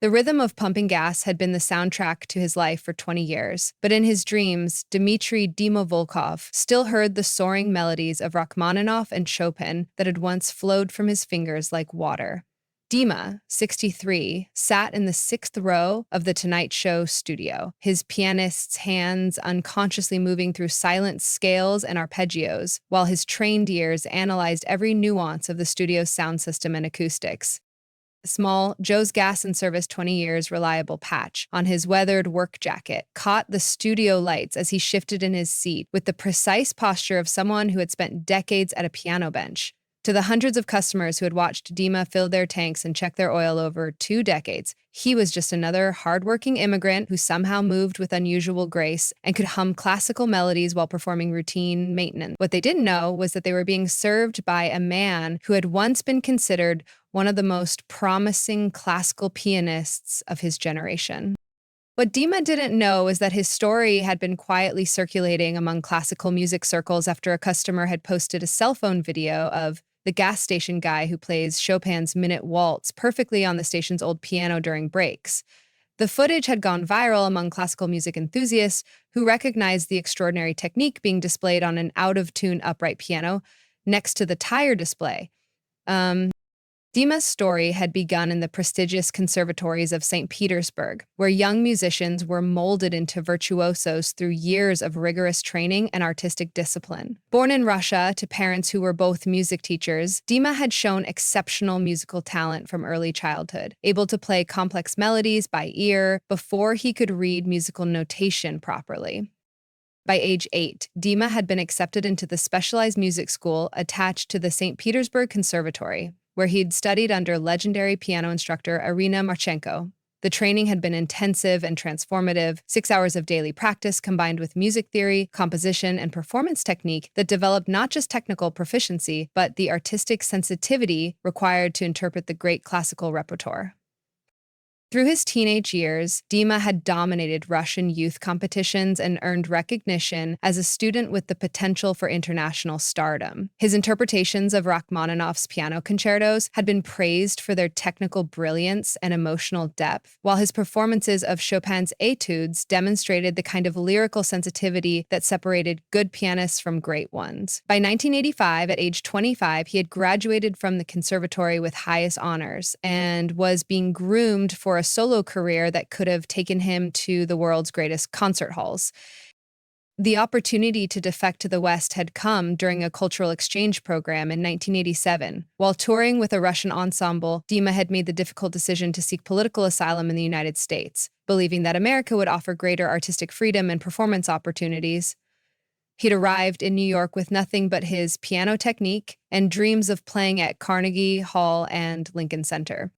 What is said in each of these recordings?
The rhythm of pumping gas had been the soundtrack to his life for 20 years, but in his dreams, Dmitri Volkov still heard the soaring melodies of Rachmaninoff and Chopin that had once flowed from his fingers like water. Dima, 63, sat in the sixth row of the Tonight Show studio, his pianist's hands unconsciously moving through silent scales and arpeggios, while his trained ears analyzed every nuance of the studio's sound system and acoustics. Small Joe's Gas and Service 20 Years reliable patch on his weathered work jacket caught the studio lights as he shifted in his seat with the precise posture of someone who had spent decades at a piano bench. To the hundreds of customers who had watched Dima fill their tanks and check their oil over 2 decades, he was just another hardworking immigrant who somehow moved with unusual grace and could hum classical melodies while performing routine maintenance. What they didn't know was that they were being served by a man who had once been considered one of the most promising classical pianists of his generation. What Dima didn't know was that his story had been quietly circulating among classical music circles after a customer had posted a cell phone video of the gas station guy who plays Chopin's Minute Waltz perfectly on the station's old piano during breaks. The footage had gone viral among classical music enthusiasts who recognized the extraordinary technique being displayed on an out-of-tune upright piano next to the tire display. Dima's story had begun in the prestigious conservatories of St. Petersburg, where young musicians were molded into virtuosos through years of rigorous training and artistic discipline. Born in Russia to parents who were both music teachers, Dima had shown exceptional musical talent from early childhood, able to play complex melodies by ear before he could read musical notation properly. By age 8, Dima had been accepted into the specialized music school attached to the St. Petersburg Conservatory, where he'd studied under legendary piano instructor Irina Marchenko. The training had been intensive and transformative, 6 hours of daily practice combined with music theory, composition, and performance technique that developed not just technical proficiency, but the artistic sensitivity required to interpret the great classical repertoire. Through his teenage years, Dima had dominated Russian youth competitions and earned recognition as a student with the potential for international stardom. His interpretations of Rachmaninoff's piano concertos had been praised for their technical brilliance and emotional depth, while his performances of Chopin's etudes demonstrated the kind of lyrical sensitivity that separated good pianists from great ones. By 1985, at age 25, he had graduated from the conservatory with highest honors and was being groomed for a solo career that could have taken him to the world's greatest concert halls. The opportunity to defect to the West had come during a cultural exchange program in 1987. While touring with a Russian ensemble, Dima had made the difficult decision to seek political asylum in the United States, believing that America would offer greater artistic freedom and performance opportunities. He'd arrived in New York with nothing but his piano technique and dreams of playing at Carnegie Hall and Lincoln Center.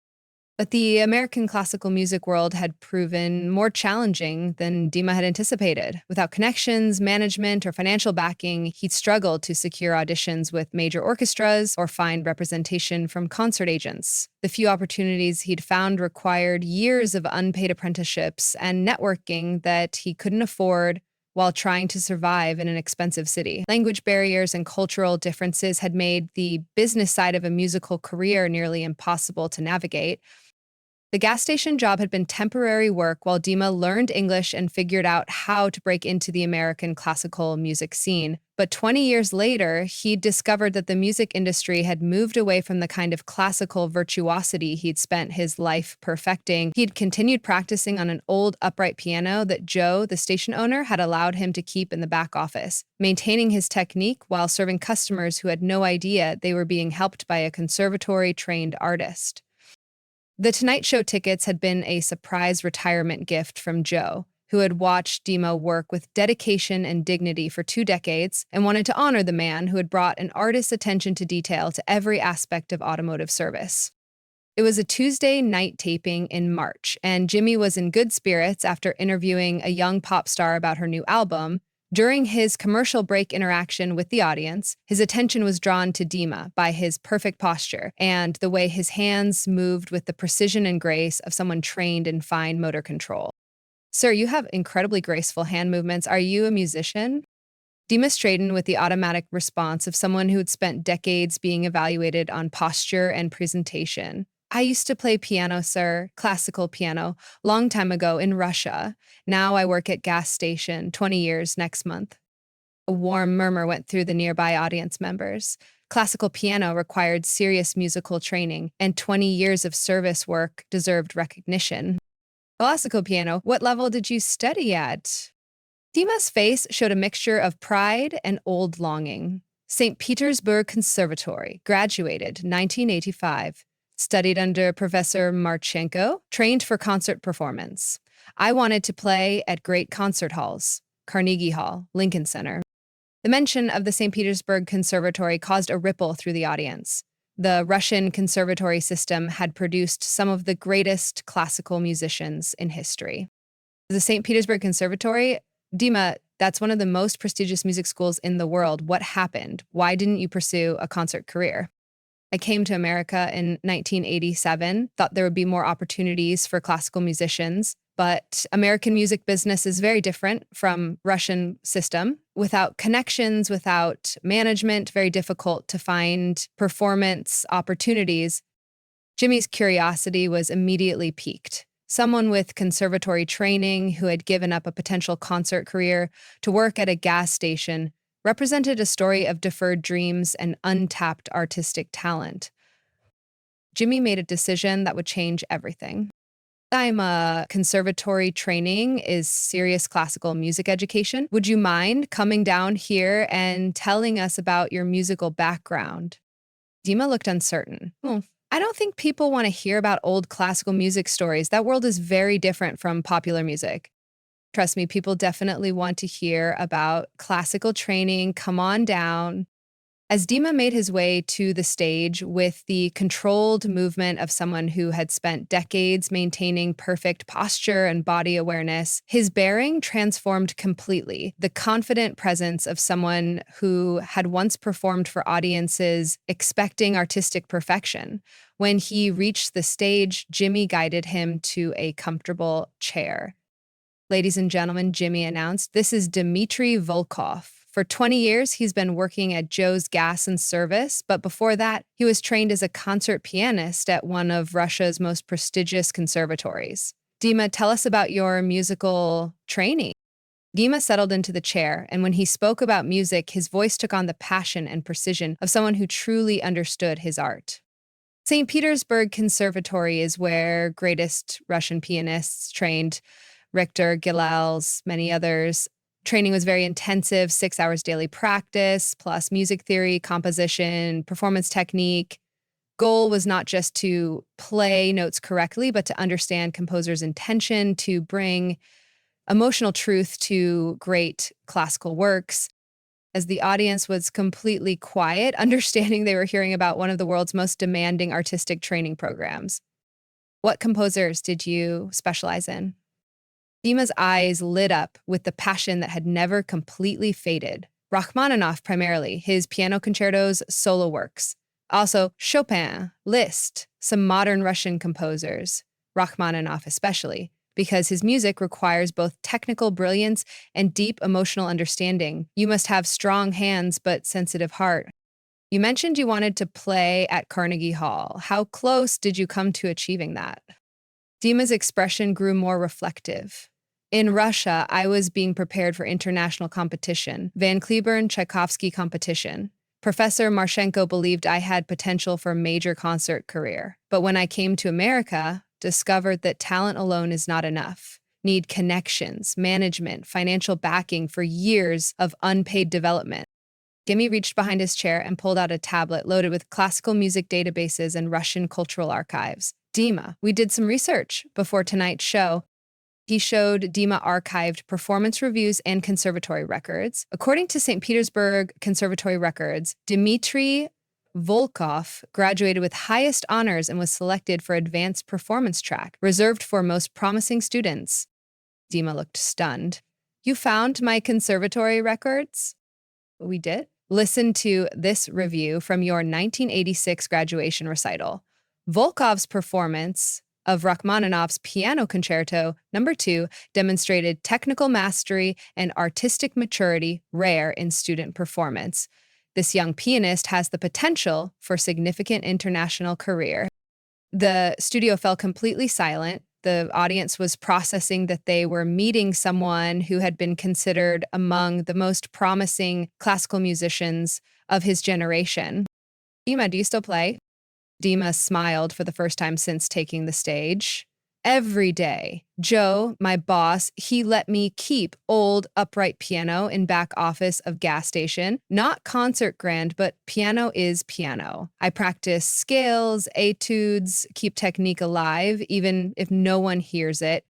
But the American classical music world had proven more challenging than Dima had anticipated. Without connections, management, or financial backing, he'd struggled to secure auditions with major orchestras or find representation from concert agents. The few opportunities he'd found required years of unpaid apprenticeships and networking that he couldn't afford while trying to survive in an expensive city. Language barriers and cultural differences had made the business side of a musical career nearly impossible to navigate. The gas station job had been temporary work while Dima learned English and figured out how to break into the American classical music scene. But 20 years later, he discovered that the music industry had moved away from the kind of classical virtuosity he'd spent his life perfecting. He'd continued practicing on an old upright piano that Joe, the station owner, had allowed him to keep in the back office, maintaining his technique while serving customers who had no idea they were being helped by a conservatory-trained artist. The Tonight Show tickets had been a surprise retirement gift from Joe, who had watched Dima work with dedication and dignity for 2 decades and wanted to honor the man who had brought an artist's attention to detail to every aspect of automotive service. It was a Tuesday night taping in March, and Jimmy was in good spirits after interviewing a young pop star about her new album. During his commercial break interaction with the audience, his attention was drawn to Dima by his perfect posture and the way his hands moved with the precision and grace of someone trained in fine motor control. "Sir, you have incredibly graceful hand movements. Are you a musician?" Dima straightened with the automatic response of someone who had spent decades being evaluated on posture and presentation. I used to play piano, sir, classical piano, long time ago in Russia. Now I work at gas station, 20 years next month. A warm murmur went through the nearby audience members. Classical piano required serious musical training, and 20 years of service work deserved recognition. Classical piano, what level did you study at? Dima's face showed a mixture of pride and old longing. St. Petersburg Conservatory, graduated 1985. Studied under Professor Marchenko, trained for concert performance. I wanted to play at great concert halls, Carnegie Hall, Lincoln Center. The mention of the St. Petersburg Conservatory caused a ripple through the audience. The Russian conservatory system had produced some of the greatest classical musicians in history. The St. Petersburg Conservatory, Dima, that's one of the most prestigious music schools in the world. What happened? Why didn't you pursue a concert career? I came to America in 1987, thought there would be more opportunities for classical musicians, but American music business is very different from Russian system. Without connections, without management, very difficult to find performance opportunities. Jimmy's curiosity was immediately piqued. Someone with conservatory training who had given up a potential concert career to work at a gas station represented a story of deferred dreams and untapped artistic talent. Jimmy made a decision that would change everything. I'm a conservatory training is serious classical music education. Would you mind coming down here and telling us about your musical background? Dima looked uncertain. I don't think people want to hear about old classical music stories. That world is very different from popular music. Trust me, people definitely want to hear about classical training. Come on down. As Dima made his way to the stage with the controlled movement of someone who had spent decades maintaining perfect posture and body awareness, his bearing transformed completely. The confident presence of someone who had once performed for audiences expecting artistic perfection. When he reached the stage, Jimmy guided him to a comfortable chair. Ladies and gentlemen, Jimmy announced, this is Dmitri Volkov. For 20 years, he's been working at Joe's Gas and Service, but before that, he was trained as a concert pianist at one of Russia's most prestigious conservatories. Dima, tell us about your musical training. Dima settled into the chair, and when he spoke about music, his voice took on the passion and precision of someone who truly understood his art. St. Petersburg Conservatory is where greatest Russian pianists trained. Richter, Gilels, many others. Training was very intensive, 6 hours daily practice, plus music theory, composition, performance technique. Goal was not just to play notes correctly, but to understand composer's intention, to bring emotional truth to great classical works. As the audience was completely quiet, understanding they were hearing about one of the world's most demanding artistic training programs. What composers did you specialize in? Dima's eyes lit up with the passion that had never completely faded. Rachmaninoff primarily, his piano concertos, solo works. Also Chopin, Liszt, some modern Russian composers, Rachmaninoff especially, because his music requires both technical brilliance and deep emotional understanding. You must have strong hands but sensitive heart. You mentioned you wanted to play at Carnegie Hall. How close did you come to achieving that? Dima's expression grew more reflective. In Russia, I was being prepared for international competition, Van Cliburn Tchaikovsky competition. Professor Marchenko believed I had potential for a major concert career. But when I came to America, discovered that talent alone is not enough. Need connections, management, financial backing for years of unpaid development. Gimme reached behind his chair and pulled out a tablet loaded with classical music databases and Russian cultural archives. Dima, we did some research before tonight's show. He showed Dima archived performance reviews and conservatory records. According to St. Petersburg Conservatory records, Dmitri Volkov graduated with highest honors and was selected for advanced performance track, reserved for most promising students. Dima looked stunned. You found my conservatory records? We did. Listen to this review from your 1986 graduation recital. Volkov's performance of Rachmaninoff's Piano Concerto No. 2 demonstrated technical mastery and artistic maturity rare in student performance. This young pianist has the potential for significant international career. The studio fell completely silent. The audience was processing that they were meeting someone who had been considered among the most promising classical musicians of his generation. Dima, do you still play? Dima smiled for the first time since taking the stage. Every day, Joe, my boss, he let me keep old upright piano in back office of gas station. Not concert grand, but piano is piano. I practice scales, etudes, keep technique alive, even if no one hears it.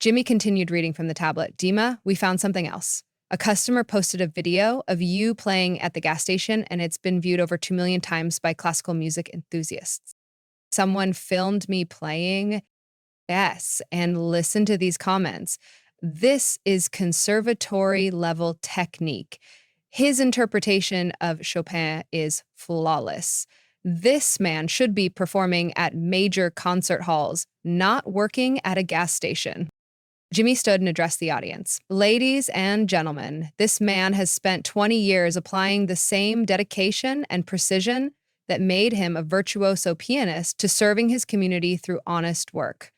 Jimmy continued reading from the tablet. Dima, we found something else. A customer posted a video of you playing at the gas station, and it's been viewed over 2 million times by classical music enthusiasts. Someone filmed me playing. Yes, and listen to these comments. This is conservatory level technique. His interpretation of Chopin is flawless. This man should be performing at major concert halls, not working at a gas station. Jimmy stood and addressed the audience. Ladies and gentlemen, this man has spent 20 years applying the same dedication and precision that made him a virtuoso pianist to serving his community through honest work.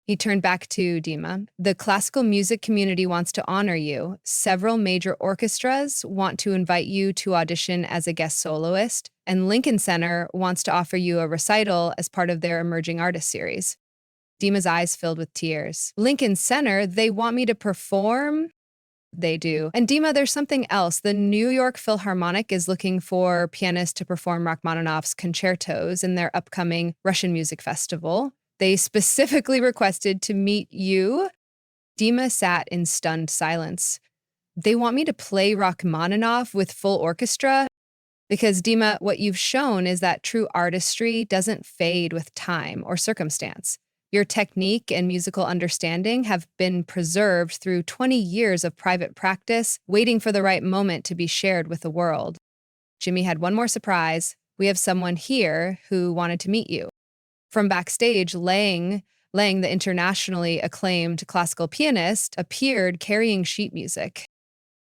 He turned back to Dima. The classical music community wants to honor you. Several major orchestras want to invite you to audition as a guest soloist, and Lincoln Center wants to offer you a recital as part of their Emerging Artist series. Dima's eyes filled with tears. Lincoln Center, they want me to perform? They do. And Dima, there's something else. The New York Philharmonic is looking for pianists to perform Rachmaninoff's concertos in their upcoming Russian music festival. They specifically requested to meet you. Dima sat in stunned silence. They want me to play Rachmaninoff with full orchestra? Because Dima, what you've shown is that true artistry doesn't fade with time or circumstance. Your technique and musical understanding have been preserved through 20 years of private practice, waiting for the right moment to be shared with the world. Jimmy had one more surprise. We have someone here who wanted to meet you. From backstage, Lang, the internationally acclaimed classical pianist, appeared carrying sheet music.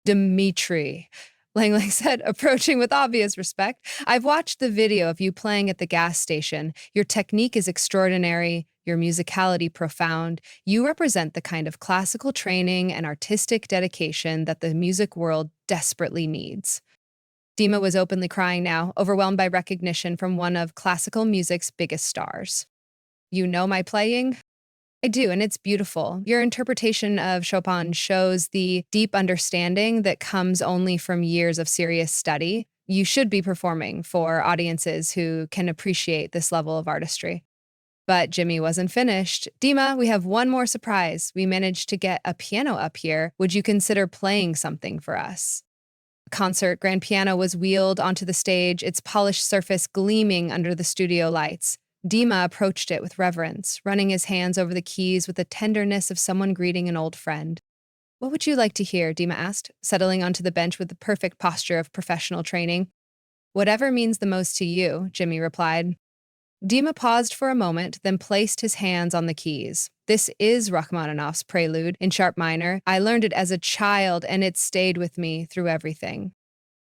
Dmitri, Lang said, approaching with obvious respect. I've watched the video of you playing at the gas station. Your technique is extraordinary, your musicality profound. You represent the kind of classical training and artistic dedication that the music world desperately needs. Dima was openly crying now, overwhelmed by recognition from one of classical music's biggest stars. You know my playing? I do, and it's beautiful. Your interpretation of Chopin shows the deep understanding that comes only from years of serious study. You should be performing for audiences who can appreciate this level of artistry. But Jimmy wasn't finished. Dima, we have one more surprise. We managed to get a piano up here. Would you consider playing something for us? Concert grand piano was wheeled onto the stage, its polished surface gleaming under the studio lights. Dima approached it with reverence, running his hands over the keys with the tenderness of someone greeting an old friend. What would you like to hear? Dima asked, settling onto the bench with the perfect posture of professional training. Whatever means the most to you, Jimmy replied. Dima paused for a moment, then placed his hands on the keys. This is Rachmaninoff's Prelude in sharp minor. I learned it as a child, and it stayed with me through everything.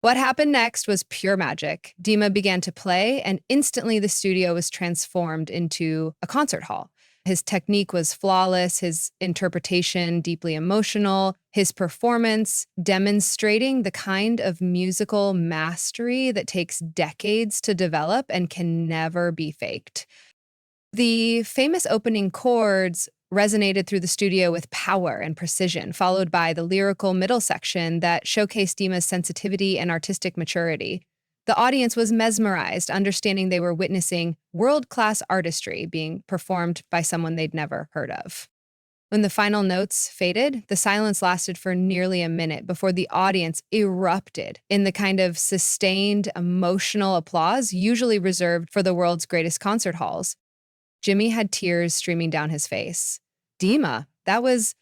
What happened next was pure magic. Dima began to play, and instantly the studio was transformed into a concert hall. His technique was flawless, his interpretation deeply emotional, his performance demonstrating the kind of musical mastery that takes decades to develop and can never be faked. The famous opening chords resonated through the studio with power and precision, followed by the lyrical middle section that showcased Dima's sensitivity and artistic maturity. The audience was mesmerized, understanding they were witnessing world-class artistry being performed by someone they'd never heard of. When the final notes faded, the silence lasted for nearly a minute before the audience erupted in the kind of sustained, emotional applause usually reserved for the world's greatest concert halls. Jimmy had tears streaming down his face. Dima, that was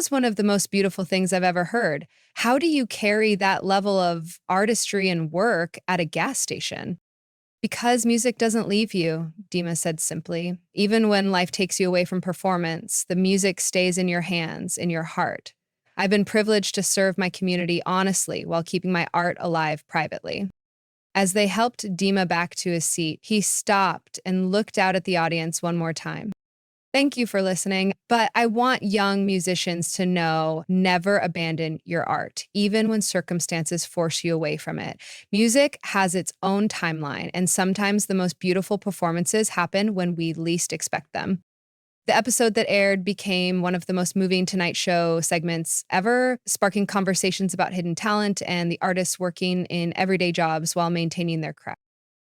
one of the most beautiful things I've ever heard. How do you carry that level of artistry and work at a gas station? Because music doesn't leave you, Dima said simply. Even when life takes you away from performance, the music stays in your hands, in your heart. I've been privileged to serve my community honestly while keeping my art alive privately. As they helped Dima back to his seat, he stopped and looked out at the audience one more time. Thank you for listening, but I want young musicians to know never abandon your art, even when circumstances force you away from it. Music has its own timeline, and sometimes the most beautiful performances happen when we least expect them. The episode that aired became one of the most moving Tonight Show segments ever, sparking conversations about hidden talent and the artists working in everyday jobs while maintaining their craft.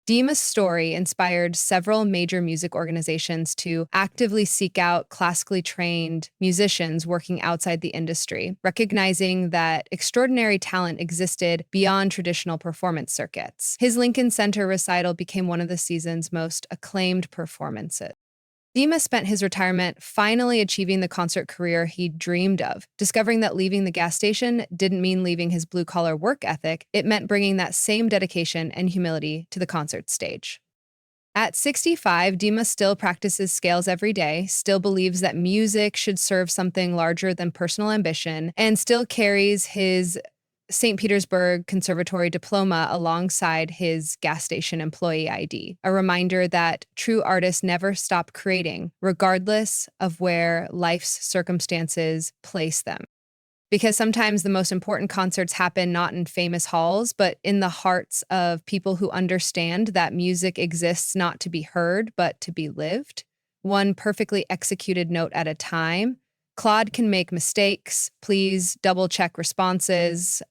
Dima's story inspired several major music organizations to actively seek out classically trained musicians working outside the industry, recognizing that extraordinary talent existed beyond traditional performance circuits. His Lincoln Center recital became one of the season's most acclaimed performances. Dima spent his retirement finally achieving the concert career he dreamed of, discovering that leaving the gas station didn't mean leaving his blue-collar work ethic. It meant bringing that same dedication and humility to the concert stage. At 65, Dima still practices scales every day, still believes that music should serve something larger than personal ambition, and still carries his St. Petersburg Conservatory diploma alongside his gas station employee ID, a reminder that true artists never stop creating, regardless of where life's circumstances place them. Because sometimes the most important concerts happen not in famous halls, but in the hearts of people who understand that music exists not to be heard, but to be lived, one perfectly executed note at a time. Claude can make mistakes. Please double check responses.